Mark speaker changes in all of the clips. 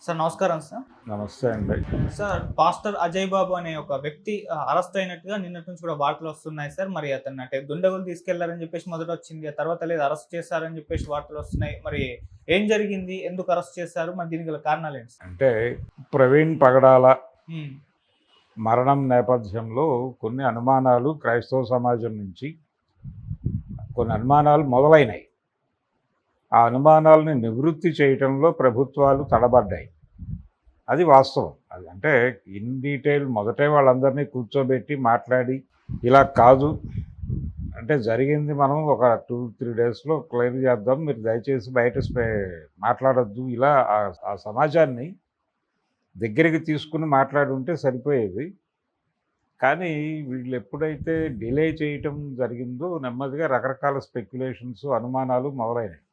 Speaker 1: Sir నమస్కారం sir.
Speaker 2: నమస్తే అండి.
Speaker 1: సార్ పాస్టర్ అజయ్ బాబు అనే ఒక వ్యక్తి అరెస్ట్ అయినట్టుగా నిన్నటి నుంచి కూడా వార్తలు వస్తున్నాయి సార్. మరి అతన్ని అంటే దుండగులు తీసుకెళ్లారని చెప్పేసి మొదట వచ్చింది. ఆ తర్వాత లేదు అరెస్ట్ చేశారని చెప్పేసి వార్తలు వస్తున్నాయి. మరి ఏం జరిగింది? ఎందుకు అరెస్ట్ చేశారు? మరి దీనికి గల కారణాలేంటి సార్?
Speaker 2: అంటే ప్రవీణ్ పగడాల
Speaker 1: హ్మ్.
Speaker 2: మరణం నేపథ్యంలో కొన్ని అనుమానాలు క్రైస్తవ సమాజం నుంచి కొన్ని అనుమానాలు మొదలైనాయి. ఆ అనుమానాలని నివృత్తి చేయటంలో ప్రభుత్వాలు తడబడ్డాయి. అది వాస్తవం. అది అంటే ఇన్ డీటెయిల్ మొదటే వాళ్ళందరినీ కూర్చోబెట్టి మాట్లాడి ఇలా కాదు అంటే జరిగింది మనం ఒక 2-3 డేస్లో క్లియర్ చేద్దాం, మీరు దయచేసి బయట మాట్లాడొద్దు, ఇలా ఆ సమాజాన్ని దగ్గరికి తీసుకుని మాట్లాడి ఉంటే సరిపోయేది. కానీ వీళ్ళు ఎప్పుడైతే డిలే చేయటం జరిగిందో నెమ్మదిగా రకరకాల స్పెక్యులేషన్స్, అనుమానాలు మొదలైనాయి.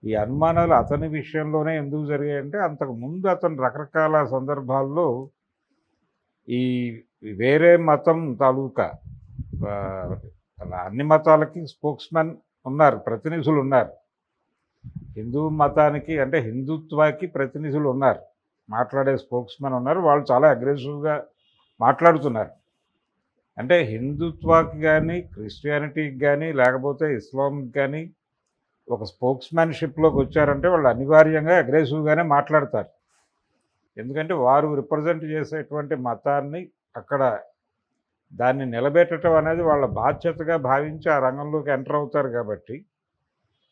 Speaker 2: ఈ అనుమానాలు అతని విషయంలోనే ఎందుకు జరిగాయంటే అంతకుముందు అతను రకరకాల సందర్భాల్లో ఈ వేరే మతం తాలూకా అలా అన్ని మతాలకి స్పోక్స్మెన్ ఉన్నారు, ప్రతినిధులు ఉన్నారు. హిందూ మతానికి అంటే హిందుత్వాకి ప్రతినిధులు ఉన్నారు, మాట్లాడే స్పోక్స్మెన్ ఉన్నారు. వాళ్ళు చాలా అగ్రెసివ్గా మాట్లాడుతున్నారు. అంటే హిందుత్వాకి కానీ క్రిస్టియానిటీకి కానీ లేకపోతే ఇస్లాంకి కానీ ఒక స్పోక్స్మెన్షిప్లోకి వచ్చారంటే వాళ్ళు అనివార్యంగా అగ్రెసివ్గానే మాట్లాడతారు. ఎందుకంటే వారు రిప్రజెంట్ చేసేటువంటి మతాన్ని అక్కడ దాన్ని నిలబెట్టడం అనేది వాళ్ళ బాధ్యతగా భావించి ఆ రంగంలోకి ఎంటర్ అవుతారు. కాబట్టి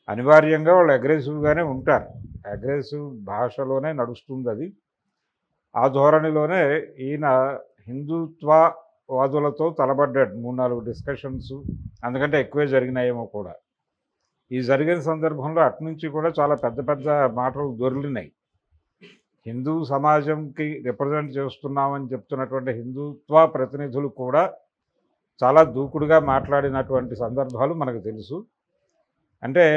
Speaker 2: అనివార్యంగా వాళ్ళు అగ్రెసివ్గానే ఉంటారు. అగ్రెసివ్ భాషలోనే నడుస్తుంది అది. ఆ ధోరణిలోనే ఈయన హిందుత్వవాదులతో తలబడ్డాడు. 3-4 డిస్కషన్స్ అందుకంటే ఎక్కువే జరిగినాయేమో కూడా. ఈ జరిగిన సందర్భంలో అటునుంచి కూడా చాలా పెద్ద పెద్ద మాటలు దొర్లినాయి. హిందూ సమాజంకి రిప్రజెంట్ చేస్తున్నామని చెప్తున్నటువంటి హిందుత్వ ప్రతినిధులు కూడా చాలా దూకుడుగా మాట్లాడినటువంటి సందర్భాలు మనకు తెలుసు. అంటే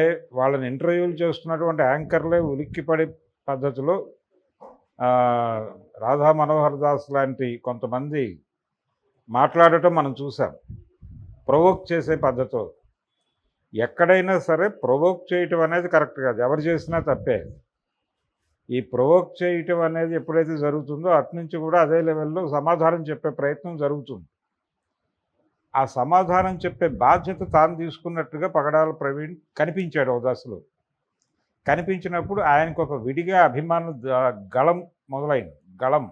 Speaker 2: వాళ్ళని ఇంటర్వ్యూలు చేస్తున్నటువంటి యాంకర్లే ఉలిక్కిపడే పద్ధతిలో రాధా మనోహర్ దాస్ లాంటి కొంతమంది మాట్లాడటం మనం చూసాం. ప్రొవోక్ చేసే పద్ధతిలో ఎక్కడైనా సరే ప్రొవోక్ చేయటం అనేది కరెక్ట్ కాదు, ఎవరు చేసినా తప్పే. ఈ ప్రొవోక్ చేయటం అనేది ఎప్పుడైతే జరుగుతుందో అటునుంచి కూడా అదే లెవెల్లో సమాధానం చెప్పే ప్రయత్నం జరుగుతుంది. ఆ సమాధానం చెప్పే బాధ్యత తాను తీసుకున్నట్టుగా పగడాల ప్రవీణ్ కనిపించాడు ఓ దశలో. కనిపించినప్పుడు ఆయనకు ఒక విడిగా అభిమాన గళం మొదలైంది. గళం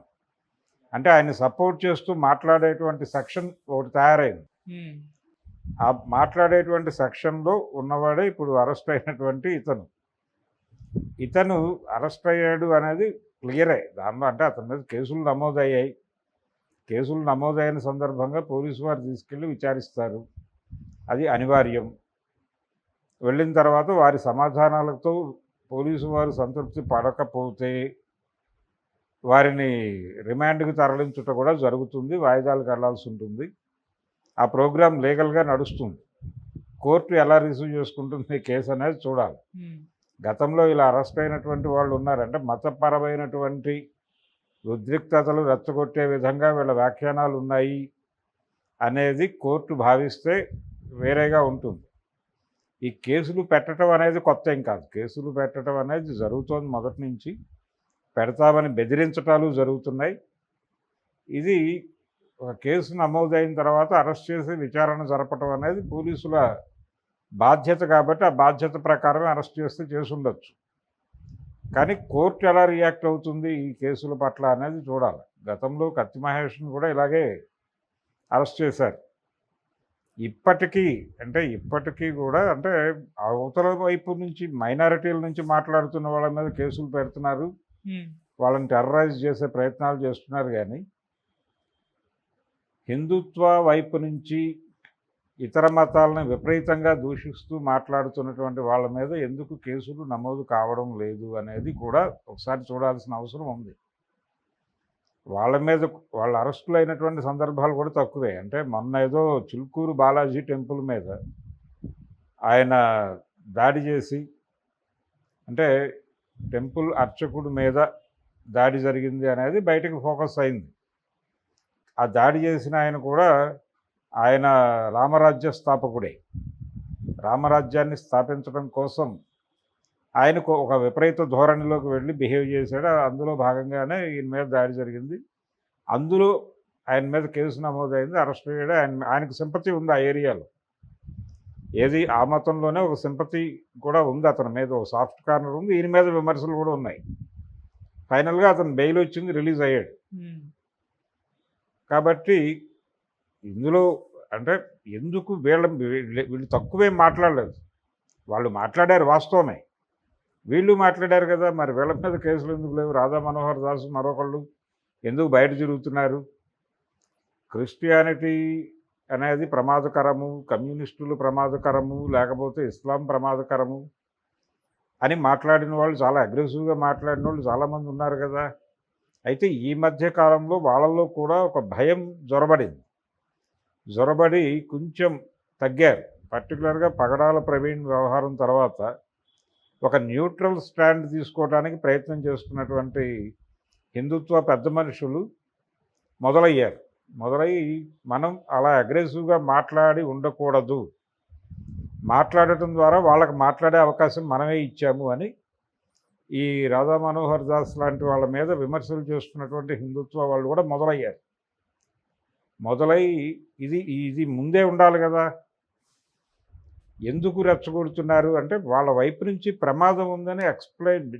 Speaker 2: అంటే ఆయన్ని సపోర్ట్ చేస్తూ మాట్లాడేటువంటి సెక్షన్ ఒకటి తయారైంది. ఆ మాట్లాడేటువంటి సెక్షన్లో ఉన్నవాడే ఇప్పుడు అరెస్ట్ అయినటువంటి ఇతను అరెస్ట్ అయ్యాడు అనేది క్లియరే. దానిలో అంటే అతని మీద కేసులు నమోదయ్యాయి. కేసులు నమోదైన సందర్భంగా పోలీసు వారు తీసుకెళ్ళి విచారిస్తారు, అది అనివార్యం. వెళ్ళిన తర్వాత వారి సమాధానాలతో పోలీసు వారు సంతృప్తి పడకపోతే వారిని రిమాండ్కి తరలించుట కూడా జరుగుతుంది, వాయిదాలకు వెళ్లాల్సి ఉంటుంది. ఆ ప్రోగ్రాం లీగల్గా నడుస్తుంది. కోర్టు ఎలా రిసీవ్ చేసుకుంటుంది కేసు అనేది చూడాలి. గతంలో ఇలా అరెస్ట్ అయినటువంటి వాళ్ళు ఉన్నారంటే మతపరమైనటువంటి ఉద్రిక్తతలు రెచ్చగొట్టే విధంగా వీళ్ళ వ్యాఖ్యానాలు ఉన్నాయి అనేది కోర్టు భావిస్తే వేరేగా ఉంటుంది. ఈ కేసులు పెట్టడం అనేది కొత్త ఏం కాదు. కేసులు పెట్టడం అనేది జరుగుతోంది మొదటి నుంచి. పెడతామని బెదిరించటాలు జరుగుతున్నాయి. ఇది ఒక కేసు నమోదైన తర్వాత అరెస్ట్ చేసి విచారణ జరపటం అనేది పోలీసుల బాధ్యత. కాబట్టి ఆ బాధ్యత ప్రకారం అరెస్ట్ చేస్తే చేసి ఉండొచ్చు. కానీ కోర్టు ఎలా రియాక్ట్ అవుతుంది ఈ కేసుల పట్ల అనేది చూడాలి. గతంలో కత్తి మహేష్ను కూడా ఇలాగే అరెస్ట్ చేశారు. ఇప్పటికీ కూడా అంటే అవతల వైపు నుంచి మైనారిటీల నుంచి మాట్లాడుతున్న వాళ్ళ మీద కేసులు పెడుతున్నారు, వాళ్ళని టెర్రరైజ్ చేసే ప్రయత్నాలు చేస్తున్నారు. కానీ హిందుత్వ వైపు నుంచి ఇతర మతాలను విపరీతంగా దూషిస్తూ మాట్లాడుతున్నటువంటి వాళ్ళ మీద ఎందుకు కేసులు నమోదు కావడం లేదు అనేది కూడా ఒకసారి చూడాల్సిన అవసరం ఉంది. వాళ్ళ అరెస్టులు అయినటువంటి సందర్భాలు కూడా తక్కువే. అంటే మొన్న ఏదో చిలుకూరు బాలాజీ టెంపుల్ మీద ఆయన దాడి చేసి, అంటే టెంపుల్ అర్చకుడి మీద దాడి జరిగింది అనేది బయటకు ఫోకస్ అయింది. ఆ దాడి చేసిన ఆయన కూడా ఆయన రామరాజ్య స్థాపకుడే. రామరాజ్యాన్ని స్థాపించడం కోసం ఆయనకు ఒక విపరీత ధోరణిలోకి వెళ్ళి బిహేవ్ చేశాడు. అందులో భాగంగానే ఈయన మీద దాడి జరిగింది. అందులో ఆయన మీద కేసు నమోదైంది, అరెస్ట్ అయ్యాడు. ఆయనకు సింపతి ఉంది ఆ ఏరియాలో. ఏది ఆ మతంలోనే ఒక సింపతి కూడా ఉంది అతని మీద, ఒక సాఫ్ట్ కార్నర్ ఉంది. ఈయన మీద విమర్శలు కూడా ఉన్నాయి. ఫైనల్గా అతను బెయిల్ వచ్చింది, రిలీజ్ అయ్యాడు. కాబట్టి ఇందులో అంటే ఎందుకు వీళ్ళు తక్కువేం మాట్లాడలేదు. వాళ్ళు మాట్లాడారు వాస్తవమే, వీళ్ళు మాట్లాడారు కదా. మరి వీళ్ళ మీద కేసులు ఎందుకు లేవు? రాధా మనోహర్ దాస్ మరొకళ్ళు ఎందుకు బయట తిరుగుతున్నారు? క్రిస్టియానిటీ అనేది ప్రమాదకరము, కమ్యూనిస్టులు ప్రమాదకరము, లేకపోతే ఇస్లాం ప్రమాదకరము అని మాట్లాడిన వాళ్ళు, చాలా అగ్రెసివ్గా మాట్లాడిన వాళ్ళు చాలామంది ఉన్నారు కదా. అయితే ఈ మధ్య కాలంలో వాళ్ళల్లో కూడా ఒక భయం జొరబడి కొంచెం తగ్గారు. పర్టికులర్గా పగడాల ప్రవీణ్ వ్యవహారం తర్వాత ఒక న్యూట్రల్ స్టాండ్ తీసుకోవడానికి ప్రయత్నం చేస్తున్నటువంటి హిందుత్వ పెద్ద మనుషులు మొదలయ్యి మనం అలా అగ్రెసివ్గా మాట్లాడి ఉండకూడదు, మాట్లాడటం ద్వారా వాళ్ళకి మాట్లాడే అవకాశం మనమే ఇచ్చాము అని ఈ రాధా మనోహర్ దాస్ లాంటి వాళ్ళ మీద విమర్శలు చేస్తున్నటువంటి హిందుత్వ వాళ్ళు కూడా ఇది ముందే ఉండాలి కదా. ఎందుకు రెచ్చగొడుతున్నారు అంటే వాళ్ళ వైపు నుంచి ప్రమాదం ఉందని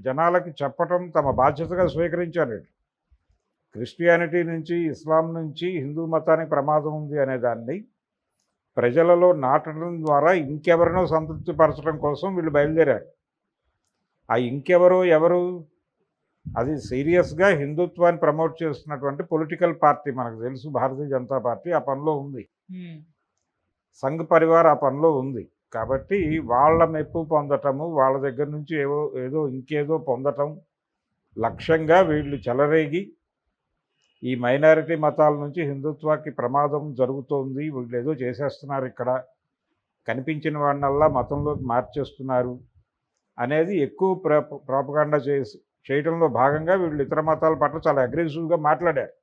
Speaker 2: జనాలకి చెప్పటం తమ బాధ్యతగా స్వీకరించారు. క్రిస్టియానిటీ నుంచి, ఇస్లాం నుంచి హిందూ మతానికి ప్రమాదం ఉంది అనే దాన్ని ప్రజలలో నాటడం ద్వారా ఇంకెవరినో సంతృప్తిపరచడం కోసం వీళ్ళు బయలుదేరారు. ఆ ఎవరు అది సీరియస్గా హిందుత్వాన్ని ప్రమోట్ చేస్తున్నటువంటి పొలిటికల్ పార్టీ మనకు తెలుసు, భారతీయ జనతా పార్టీ ఆ పనిలో ఉంది, సంఘ్ పరివార్ ఆ పనిలో ఉంది. కాబట్టి వాళ్ళ మెప్పు పొందటము, వాళ్ళ దగ్గర నుంచి ఇంకేదో పొందటం లక్ష్యంగా వీళ్ళు చెలరేగి ఈ మైనారిటీ మతాల నుంచి హిందుత్వానికి ప్రమాదం జరుగుతోంది, వీళ్ళు ఏదో చేసేస్తున్నారు, ఇక్కడ కనిపించిన వాడినల్లా మతంలోకి మార్చేస్తున్నారు అనేది ఎక్కువ ప్రాపగాండా చేయడంలో భాగంగా వీళ్ళు ఇతర మతాల పట్ల చాలా అగ్రెసివ్గా మాట్లాడారు.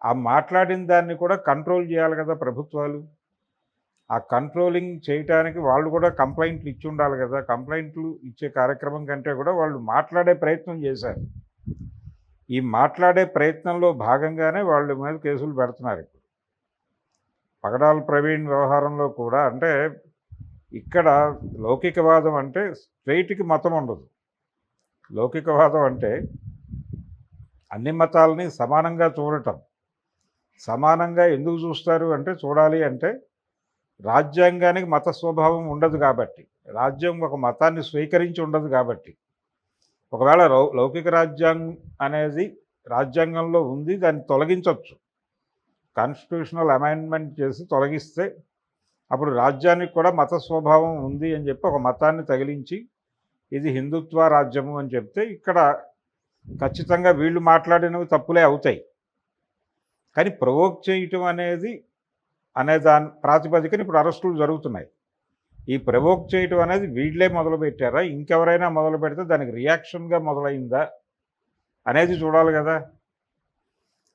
Speaker 2: ఆ మాట్లాడిన దాన్ని కూడా కంట్రోల్ చేయాలి కదా ప్రభుత్వాలు. ఆ కంట్రోలింగ్ చేయటానికి వాళ్ళు కూడా కంప్లైంట్లు ఇచ్చి ఉండాలి కదా. కంప్లైంట్లు ఇచ్చే కార్యక్రమం కంటే కూడా వాళ్ళు మాట్లాడే ప్రయత్నం చేశారు. ఈ మాట్లాడే ప్రయత్నంలో భాగంగానే వాళ్ళ మీద కేసులు పెడుతున్నారు. ఇప్పుడు పగడాల ప్రవీణ్ వ్యవహారంలో కూడా అంటే ఇక్కడ లౌకికవాదం అంటే స్ట్రైట్కి మతం ఉండదు. లౌకికవాదం అంటే అన్ని మతాలని సమానంగా చూడటం. సమానంగా ఎందుకు చూస్తారు అంటే, చూడాలి అంటే రాజ్యాంగానికి మత స్వభావం ఉండదు కాబట్టి, రాజ్యం ఒక మతాన్ని స్వీకరించి ఉండదు కాబట్టి. ఒకవేళ లౌకిక రాజ్యాంగం అనేది రాజ్యాంగంలో ఉంది, దాన్ని తొలగించవచ్చు. కాన్స్టిట్యూషనల్ అమెండ్మెంట్ చేసి తొలగిస్తే అప్పుడు రాజ్యానికి కూడా మత స్వభావం ఉంది అని చెప్పి ఒక మతాన్ని తగిలించి ఇది హిందుత్వ రాజ్యము అని చెప్తే ఇక్కడ ఖచ్చితంగా వీళ్ళు మాట్లాడినవి తప్పులే అవుతాయి. కానీ ప్రొవోక్ చేయటం అనే దాని ప్రాతిపదికన ఇప్పుడు అరెస్టులు జరుగుతున్నాయి. ఈ ప్రొవోక్ చేయటం అనేది వీళ్ళే మొదలుపెట్టారా, ఇంకెవరైనా మొదలు పెడితే దానికి రియాక్షన్గా మొదలైందా అనేది చూడాలి కదా.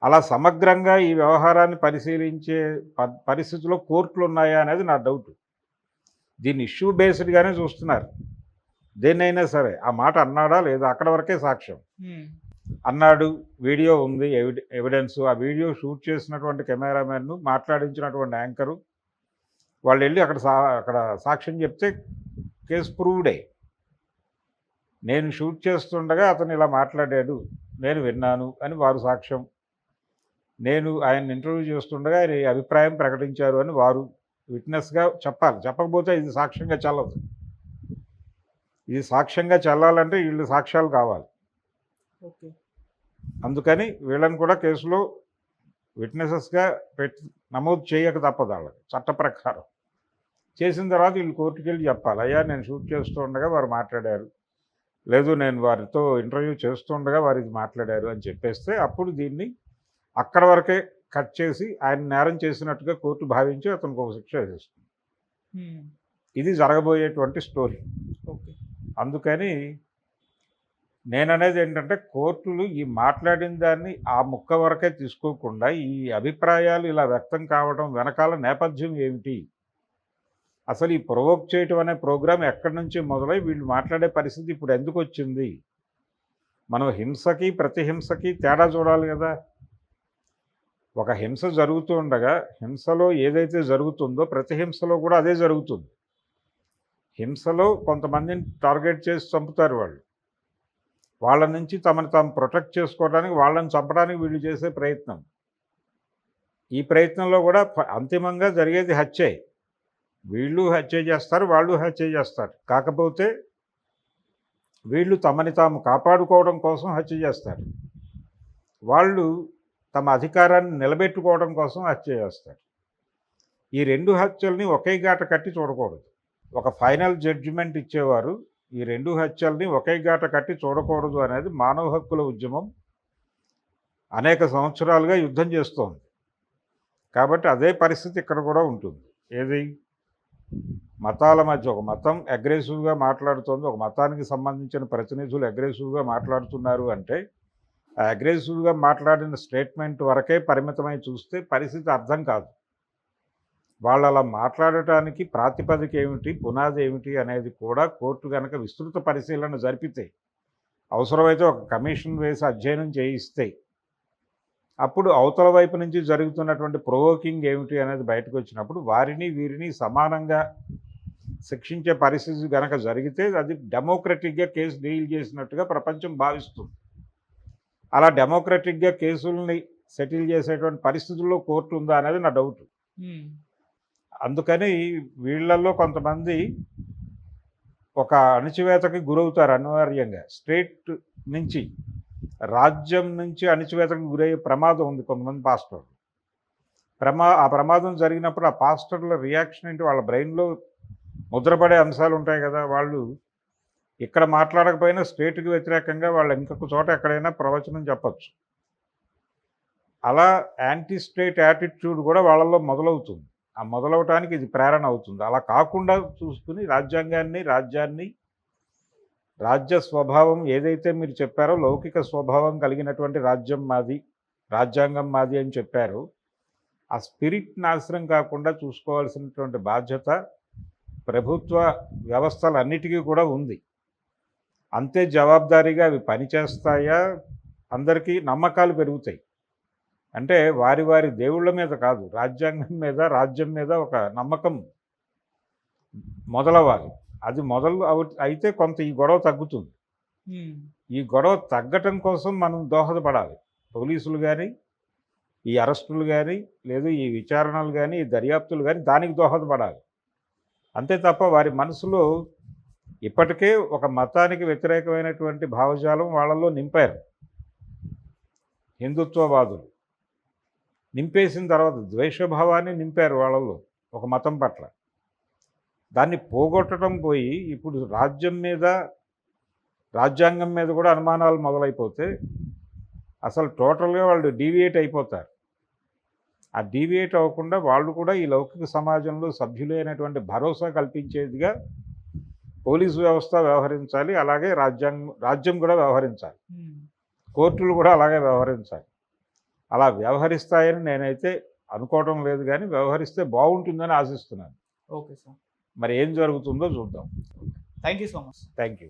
Speaker 2: అలా సమగ్రంగా ఈ వ్యవహారాన్ని పరిశీలించే పరిస్థితిలో కోర్టులు ఉన్నాయా అనేది నా డౌట్. దీన్ని ఇష్యూ బేస్డ్గానే చూస్తున్నారు. దేన్నైనా సరే ఆ మాట అన్నాడా లేదా అక్కడ వరకే సాక్ష్యం. అన్నాడు, వీడియో ఉంది, ఎవిడెన్స్. ఆ వీడియో షూట్ చేసినటువంటి కెమెరామెన్ను, మాట్లాడించినటువంటి యాంకరు వాళ్ళు వెళ్ళి అక్కడ సాక్ష్యం చెప్తే కేసు ప్రూవ్డే. నేను షూట్ చేస్తుండగా అతను ఇలా మాట్లాడాడు, నేను విన్నాను అని వారు సాక్ష్యం. నేను ఆయన ఇంటర్వ్యూ చేస్తుండగా ఆయన అభిప్రాయం ప్రకటించారు అని వారు విట్నెస్గా చెప్పాలి. చెప్పకపోతే ఇది సాక్ష్యంగా చెల్లదు. ఇది సాక్ష్యంగా చెల్లాలంటే వీళ్ళు సాక్ష్యాలు కావాలి. అందుకని వీళ్ళని కూడా కేసులో విట్నెసెస్గా నమోదు చేయక తప్పదు. వాళ్ళకి చట్ట ప్రకారం చేసిన తర్వాత వీళ్ళు కోర్టుకు వెళ్ళి చెప్పాలి, అయ్యా నేను షూట్ చేస్తుండగా వారు మాట్లాడారు, లేదు నేను వారితో ఇంటర్వ్యూ చేస్తుండగా వారు ఇది మాట్లాడారు అని చెప్పేస్తే అప్పుడు దీన్ని అక్కడ వరకే కట్ చేసి ఆయన నేరం చేసినట్టుగా కోర్టు భావించి అతనికి ఒక శిక్ష వేసేస్తుంది. ఇది జరగబోయేటువంటి స్టోరీ. అందుకని నేననేది ఏంటంటే, కోర్టులు ఈ మాట్లాడిన దాన్ని ఆ ముక్క వరకే తీసుకోకుండా ఈ అభిప్రాయాలు ఇలా వ్యక్తం కావడం వెనకాల నేపథ్యం ఏమిటి అసలు ఈ ప్రొవోక్ చేయటం అనే ప్రోగ్రాం ఎక్కడి నుంచి మొదలై వీళ్ళు మాట్లాడే పరిస్థితి ఇప్పుడు ఎందుకు వచ్చింది? మనం హింసకి ప్రతిహింసకి తేడా చూడాలి కదా. ఒక హింస జరుగుతూ ఉండగా హింసలో ఏదైతే జరుగుతుందో ప్రతిహింసలో కూడా అదే జరుగుతుంది. హింసలో కొంతమందిని టార్గెట్ చేసి చంపుతారు వాళ్ళు. వాళ్ళ నుంచి తమను తాము ప్రొటెక్ట్ చేసుకోవడానికి వాళ్ళని చంపడానికి వీళ్ళు చేసే ప్రయత్నం. ఈ ప్రయత్నంలో కూడా అంతిమంగా జరిగేది హత్యే. వీళ్ళు హత్య చేస్తారు, వాళ్ళు హత్య చేస్తారు. కాకపోతే వీళ్ళు తమని తాము కాపాడుకోవడం కోసం హత్య చేస్తారు, వాళ్ళు తమ అధికారాన్ని నిలబెట్టుకోవడం కోసం హత్య చేస్తారు. ఈ రెండు హత్యల్ని ఒకే గాట కట్టి చూడకూడదు. ఒక ఫైనల్ జడ్జిమెంట్ ఇచ్చేవారు ఈ రెండు హత్యల్ని ఒకే గాట కట్టి చూడకూడదు అనేది మానవ హక్కుల ఉద్యమం అనేక సంవత్సరాలుగా యుద్ధం చేస్తోంది. కాబట్టి అదే పరిస్థితి ఇక్కడ కూడా ఉంటుంది. ఏది? మతాల మధ్య ఒక మతం అగ్రెసివ్గా మాట్లాడుతోంది, ఒక మతానికి సంబంధించిన ప్రతినిధులు అగ్రెసివ్గా మాట్లాడుతున్నారు అంటే ఆ అగ్రెసివ్గా మాట్లాడిన స్టేట్మెంట్ వరకే పరిమితమై చూస్తే పరిస్థితి అర్థం కాదు. వాళ్ళు అలా మాట్లాడటానికి ప్రాతిపదిక ఏమిటి, పునాది ఏమిటి అనేది కూడా కోర్టు కనుక విస్తృత పరిశీలన జరిపితే, అవసరమైతే ఒక కమిషన్ వేసి అధ్యయనం చేయిస్తే, అప్పుడు అవతల వైపు నుంచి జరుగుతున్నటువంటి ప్రొవోకింగ్ ఏమిటి అనేది బయటకు వచ్చినప్పుడు వారిని వీరిని సమానంగా శిక్షించే పరిస్థితి కనుక జరిగితే అది డెమోక్రటిక్గా కేసు డీల్ చేసినట్టుగా ప్రపంచం భావిస్తుంది. అలా డెమోక్రటిక్గా కేసుల్ని సెటిల్ చేసేటువంటి పరిస్థితుల్లో కోర్టు ఉందా అనేది నా డౌట్. అందుకని వీళ్ళల్లో కొంతమంది ఒక అణచివేతకి గురవుతారు అనివార్యంగా. స్టేట్ నుంచి, రాజ్యం నుంచి అణచివేతకు గురయ్యే ప్రమాదం ఉంది కొంతమంది పాస్టర్లు. ఆ ప్రమాదం జరిగినప్పుడు ఆ పాస్టర్ల రియాక్షన్ ఏంటి? వాళ్ళ బ్రెయిన్లో ముద్రపడే అంశాలు ఉంటాయి కదా. వాళ్ళు ఇక్కడ మాట్లాడకపోయినా స్టేట్కి వ్యతిరేకంగా వాళ్ళు ఇంకొక చోట ఎక్కడైనా ప్రవచనం చెప్పచ్చు. అలా యాంటీ స్టేట్ యాటిట్యూడ్ కూడా వాళ్ళల్లో మొదలవుతుంది. ఆ మొదలవటానికి ఇది ప్రేరణ అవుతుంది. అలా కాకుండా చూసుకుని రాజ్యాన్ని రాజ్య స్వభావం ఏదైతే మీరు చెప్పారో, లౌకిక స్వభావం కలిగినటువంటి రాజ్యం మాది, రాజ్యాంగం మాది అని చెప్పారు, ఆ స్పిరిట్ నాశనం కాకుండా చూసుకోవాల్సినటువంటి బాధ్యత ప్రభుత్వ వ్యవస్థలన్నిటికీ కూడా ఉంది. అంతే జవాబుదారీగా అవి పనిచేస్తాయా? అందరికీ నమ్మకాలు పెరుగుతాయి. అంటే వారి వారి దేవుళ్ళ మీద కాదు, రాజ్యాంగం మీద, రాజ్యం మీద ఒక నమ్మకం మొదలవ్వాలి. అది అయితే కొంత ఈ గొడవ తగ్గుతుంది. ఈ గొడవ తగ్గటం కోసం మనం దోహదపడాలి. పోలీసులు కానీ, ఈ అరెస్టులు కానీ, లేదు ఈ విచారణలు కానీ, ఈ దర్యాప్తులు కానీ దానికి దోహదపడాలి. అంతే తప్ప వారి మనసులో ఇప్పటికే ఒక మతానికి వ్యతిరేకమైనటువంటి భావజాలం వాళ్ళల్లో నింపారు హిందుత్వవాదులు. నింపేసిన తర్వాత ద్వేషభావాన్ని నింపారు వాళ్ళల్లో ఒక మతం పట్ల. దాన్ని పోగొట్టడం పోయి ఇప్పుడు రాజ్యం మీద, రాజ్యాంగం మీద కూడా అనుమానాలు మొదలైపోతే అసలు టోటల్గా వాళ్ళు డీవియేట్ అయిపోతారు. ఆ డీవియేట్ అవ్వకుండా వాళ్ళు కూడా ఈ లౌకిక సమాజంలో సభ్యులైనటువంటి భరోసా కల్పించేదిగా పోలీసు వ్యవస్థ వ్యవహరించాలి. అలాగే రాజ్యం కూడా వ్యవహరించాలి. కోర్టులు కూడా అలాగే వ్యవహరించాలి. అలా వ్యవహరిస్తాయని నేనైతే అనుకోవటం లేదు, కానీ వ్యవహరిస్తే బాగుంటుందని ఆశిస్తున్నాను.
Speaker 1: Okay sir.
Speaker 2: మరి ఏం జరుగుతుందో చూద్దాం.
Speaker 1: Thank you so much.
Speaker 2: Thank you.